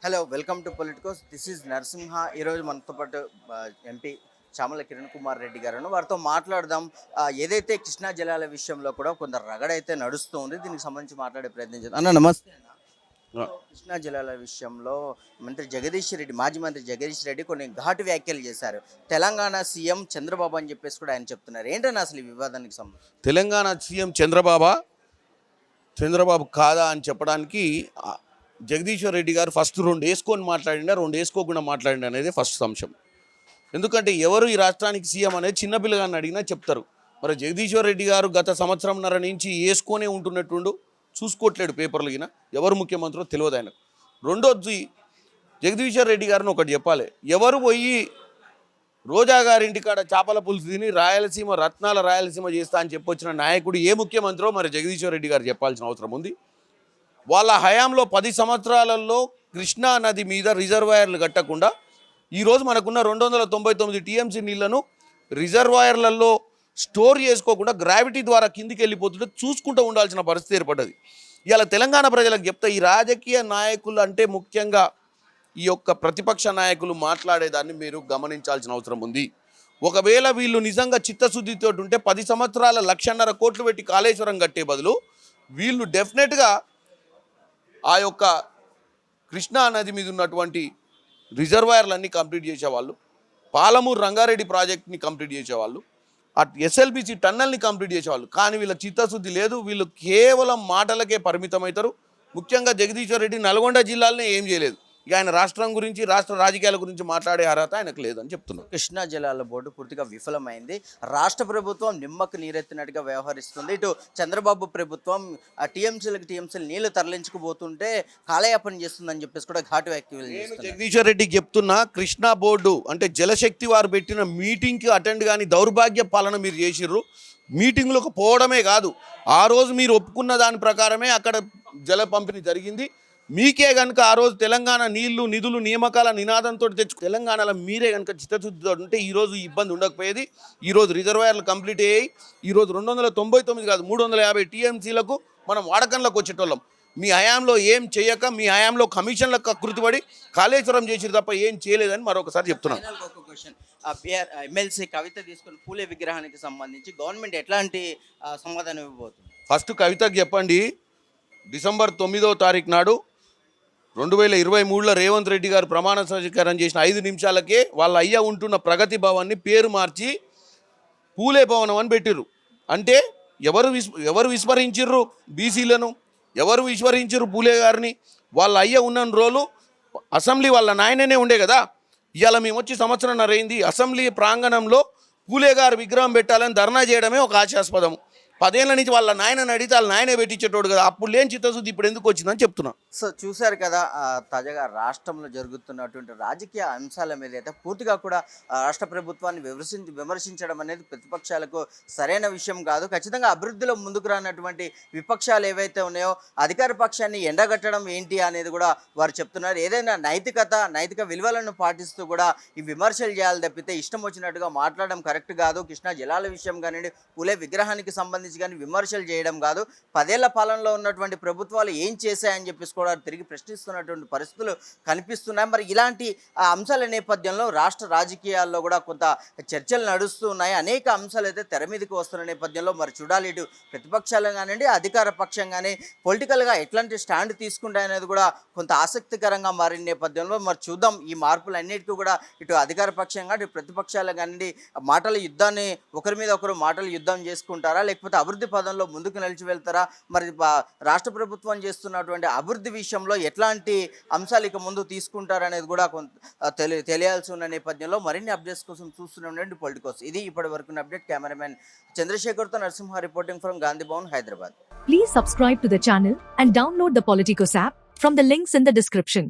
Hello welcome to Politicos. This is Narasimha. ఈరోజు మనతో పాటు ఎంపీ చామల కిరణ్ కుమార్ రెడ్డి గారు వారితో మాట్లాడదాం. ఏదైతే కృష్ణా జలాల విషయంలో కూడా కొంత రగడైతే నడుస్తూ ఉంది. దీనికి సంబంధించి మాట్లాడే ప్రయత్నం చేద్దాం. అన్న నమస్తే అన్న. కృష్ణా జలాల విషయంలో మాజీ మంత్రి జగదీష్ రెడ్డి కొన్ని ఘాటు వ్యాఖ్యలు చేశారు. తెలంగాణ సీఎం చంద్రబాబు అని చెప్పేసి కూడా ఆయన చెప్తున్నారు. ఏంటన్నా అసలు ఈ వివాదానికి సంబంధించి? తెలంగాణ సీఎం చంద్రబాబు కాదా అని చెప్పడానికి జగదీశ్వర్ రెడ్డి గారు ఫస్ట్ రెండు వేసుకొని మాట్లాడిండా, రెండు వేసుకోకుండా మాట్లాడిండా అనేది ఫస్ట్ అంశం. ఎందుకంటే ఎవరు ఈ రాష్ట్రానికి సీఎం అనేది చిన్నపిల్లగాన్ని అడిగినా చెప్తారు. మరి జగదీశ్వర్ రెడ్డి గారు గత సంవత్సరంన్నర నుంచి వేసుకొనే ఉంటున్నట్టుండు, చూసుకోవట్లేడు పేపర్లు గిన, ఎవరు ముఖ్యమంత్రిలో తెలియదు ఆయనకు. రెండోది జగదీశ్వర్ రెడ్డి గారిని ఒకటి చెప్పాలి, ఎవరు పోయి రోజా గారింటికాడ చేపల పులుసు తిని రత్నాల రాయలసీమ చేస్తా అని చెప్పొచ్చిన నాయకుడు ఏ ముఖ్యమంత్రో మరి జగదీశ్వర్ రెడ్డి గారు చెప్పాల్సిన అవసరం ఉంది. వాళ్ళ హయాంలో 10 సంవత్సరాలలో కృష్ణా నది మీద రిజర్వాయర్లు కట్టకుండా ఈరోజు మనకున్న 299 టీఎంసీ నీళ్లను రిజర్వాయర్లలో స్టోర్ చేసుకోకుండా గ్రావిటీ ద్వారా కిందికి వెళ్ళిపోతుంటే చూసుకుంటూ ఉండాల్సిన పరిస్థితి ఏర్పడ్డది. ఇలా తెలంగాణ ప్రజలకు చెప్తే ఈ రాజకీయ నాయకులు అంటే ముఖ్యంగా ఈ యొక్క ప్రతిపక్ష నాయకులు మాట్లాడేదాన్ని మీరు గమనించాల్సిన అవసరం ఉంది. ఒకవేళ వీళ్ళు నిజంగా చిత్తశుద్ధితో ఉంటే 10 సంవత్సరాల 1,50,000 కోట్లు పెట్టి కాళేశ్వరం కట్టే బదులు వీళ్ళు డెఫినెట్గా ఆ యొక్క కృష్ణా నది మీద ఉన్నటువంటి రిజర్వాయర్లన్నీ కంప్లీట్ చేసేవాళ్ళు, పాలమూరు రంగారెడ్డి ప్రాజెక్ట్ని కంప్లీట్ చేసేవాళ్ళు, ఆ ఎస్ఎల్బిసి టన్నల్ని కంప్లీట్ చేసేవాళ్ళు. కానీ వీళ్ళ చిత్తశుద్ధి లేదు, వీళ్ళు కేవలం మాటలకే పరిమితమవుతారు. ముఖ్యంగా జగదీశ్వర్ రెడ్డి నల్గొండ జిల్లాలనే ఏం చేయలేదు. ఇక ఆయన రాష్ట్రం గురించి, రాష్ట్ర రాజకీయాల గురించి మాట్లాడే అర్హత ఆయనకు లేదని చెప్తున్నారు. కృష్ణా జలాల బోర్డు పూర్తిగా విఫలమైంది. రాష్ట్ర ప్రభుత్వం నిమ్మకు నీరెత్తినట్టుగా వ్యవహరిస్తుంది. ఇటు చంద్రబాబు ప్రభుత్వం టీఎంసీలు నీళ్లు తరలించుకుపోతుంటే కాలయాపన చేస్తుందని చెప్పేసి కూడా ఘాటు వ్యాఖ్యలు చేస్తున్నారు. జగదీశ్వర్ రెడ్డి చెప్తున్నా, కృష్ణా బోర్డు అంటే జలశక్తి వారు పెట్టిన మీటింగ్కి అటెండ్ కానీ దౌర్భాగ్య పాలన మీరు చేసిర్రు. మీటింగ్లకు పోవడమే కాదు, ఆ రోజు మీరు ఒప్పుకున్న దాని ప్రకారమే అక్కడ జల పంపిణీ జరిగింది. మీకే కనుక ఆ రోజు తెలంగాణ నీళ్లు నిధులు నియామకాల నినాదంతో తెలంగాణలో మీరే కనుక చిత్తశుద్ధితో ఉంటే ఈరోజు ఇబ్బంది ఉండకపోయేది. ఈరోజు రిజర్వాయర్లు కంప్లీట్ అయ్యాయి. ఈరోజు 299 కాదు 350 టీఎంసీలకు మనం వాడకంలోకి వచ్చేటోళ్ళం. మీ హయాంలో ఏం చేయక, మీ హయాంలో కమిషన్లకు కృతిపడి కాళేశ్వరం చేసిరు తప్ప ఏం చేయలేదని మరొకసారి చెప్తున్నాం. ఎమ్మెల్సీ కవిత తీసుకుని పూలే విగ్రహానికి సంబంధించి గవర్నమెంట్ ఎట్లాంటి సమాధానం ఇవ్వబోతుంది? ఫస్ట్ కవితకు చెప్పండి, డిసెంబర్ 9వ తారీఖు నాడు 2023లో రేవంత్ రెడ్డి గారు ప్రమాణ స్వీకారం చేసిన 5 నిమిషాలకే వాళ్ళ అయ్య ఉంటున్న ప్రగతి భవన్ని పేరు మార్చి పూలే భవనం అని పెట్టిర్రు. అంటే ఎవరు విస్మరించిర్రు బీసీలను, ఎవరు విస్మరించిర్రు పూలే గారిని? వాళ్ళ అయ్య ఉన్న రోజులు అసెంబ్లీ వాళ్ళ నాయననే ఉండే కదా. ఇవాళ మేము వచ్చి సంవత్సరంన్నర అయింది, అసెంబ్లీ ప్రాంగణంలో పూలే గారు విగ్రహం పెట్టాలని ధర్నా చేయడమే ఒక హాస్యాస్పదం. 10 ఏళ్ళ నుంచి వాళ్ళ నాయనని అడిగితే వాళ్ళ నాయనే పెట్టించేటోడు కదా. అప్పుడు లేని చిత్తశుద్ధి ఇప్పుడు ఎందుకు వచ్చిందని చెప్తున్నా. సో చూశారు కదా, తాజాగా రాష్ట్రంలో జరుగుతున్నటువంటి రాజకీయ అంశాల మీద అయితే పూర్తిగా కూడా రాష్ట్ర ప్రభుత్వాన్ని విమర్శించడం అనేది ప్రతిపక్షాలకు సరైన విషయం కాదు. ఖచ్చితంగా అభివృద్ధిలో ముందుకు రానటువంటి విపక్షాలు ఏవైతే ఉన్నాయో అధికార పక్షాన్ని ఎండగట్టడం ఏంటి అనేది కూడా వారు చెప్తున్నారు. ఏదైనా నైతిక విలువలను పాటిస్తూ కూడా ఈ విమర్శలు చేయాలి తప్పితే ఇష్టం వచ్చినట్టుగా మాట్లాడడం కరెక్ట్ కాదు. కృష్ణా జలాల విషయం కానివ్వండి, పూలే విగ్రహానికి సంబంధించి కానీ విమర్శలు చేయడం కాదు. 10 ఏళ్ల పాలనలో ఉన్నటువంటి ప్రభుత్వాలు ఏం చేశాయని చెప్పేసి కూడా తిరిగి ప్రశ్నిస్తున్నటువంటి పరిస్థితులు కనిపిస్తున్నాయి. మరి ఇలాంటి అంశాల నేపథ్యంలో రాష్ట్ర రాజకీయాల్లో కూడా కొంత చర్చలు నడుస్తూ ఉన్నాయి. అనేక అంశాలు అయితే తెర మీదకి వస్తున్న నేపథ్యంలో మరి చూడాలి, ఇటు ప్రతిపక్షాలు కానివ్వండి అధికార పక్షం కానీ పొలిటికల్గా ఎట్లాంటి స్టాండ్ తీసుకుంటాయనేది కూడా కొంత ఆసక్తికరంగా మారిన నేపథ్యంలో మరి చూద్దాం. ఈ మార్పులన్నిటికీ కూడా ఇటు అధికార పక్షంగా ఇటు ప్రతిపక్షాలు కానివ్వండి మాటల యుద్ధాన్ని ఒకరి మీద ఒకరు మాటల యుద్ధం చేసుకుంటారా, లేకపోతే అభివృద్ధి పదంలో ముందుకు నిలిచి వెళ్తారా? మరి రాష్ట్ర ప్రభుత్వం చేస్తున్నటువంటి అభివృద్ధి విషయంలో ఎట్లాంటి అంశాలు ఇక ముందు తీసుకుంటారనేది కూడా తెలియాల్సి ఉన్న నేపథ్యంలో మరిన్ని అప్డేట్స్ కోసం చూస్తూనే ఉండండి పొలిటికోస్. ఇది ఇప్పటి వరకు అప్డేట్. కెమెరామెన్ చంద్రశేఖర్తో Narasimha reporting from Gandhi Bhavan, Hyderabad. Please subscribe to the channel and download the Politicos app from the links in the description.